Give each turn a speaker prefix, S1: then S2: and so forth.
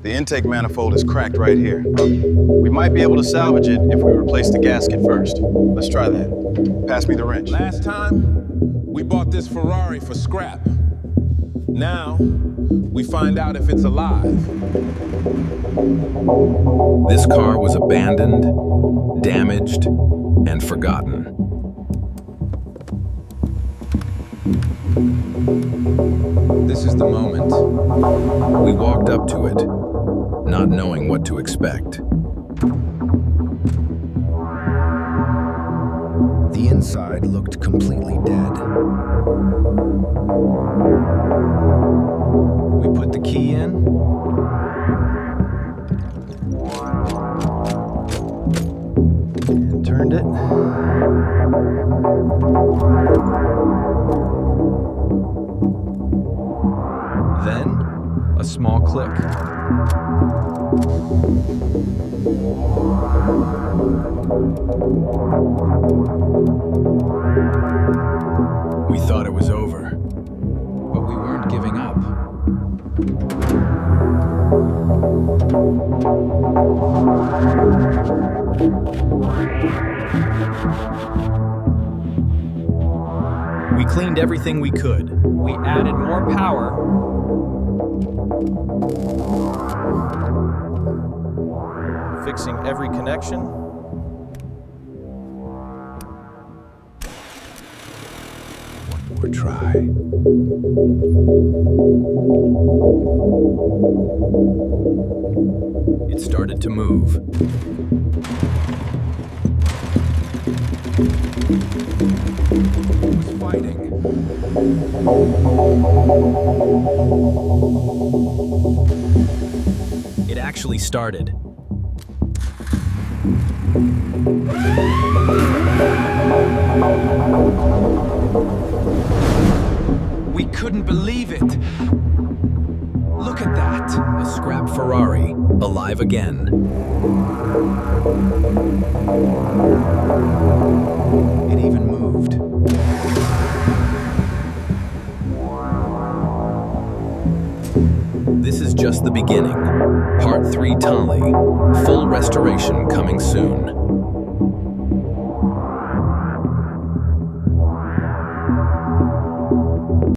S1: The intake manifold is cracked right here. We might be able to salvage it if we replace the gasket first. Let's try that. Pass me the wrench.
S2: Last time, we bought this Ferrari for scrap. Now, we find out if it's alive.
S3: This car was abandoned, damaged, and forgotten.
S2: This is the moment.
S3: We walked up to it, not knowing what to expect.
S4: The inside looked completely dead. We put the key in. And turned it. Then, a small click.
S3: We thought it was over, but we weren't giving up. We cleaned everything we could.
S5: We added more power. Fixing every connection.
S3: One more try. It started to move. It was fighting. It actually started.
S4: We couldn't believe it. Look at that.
S3: A scrap Ferrari, alive again. It even moved. This is just the beginning. Part 3 Tali. Full restoration coming soon.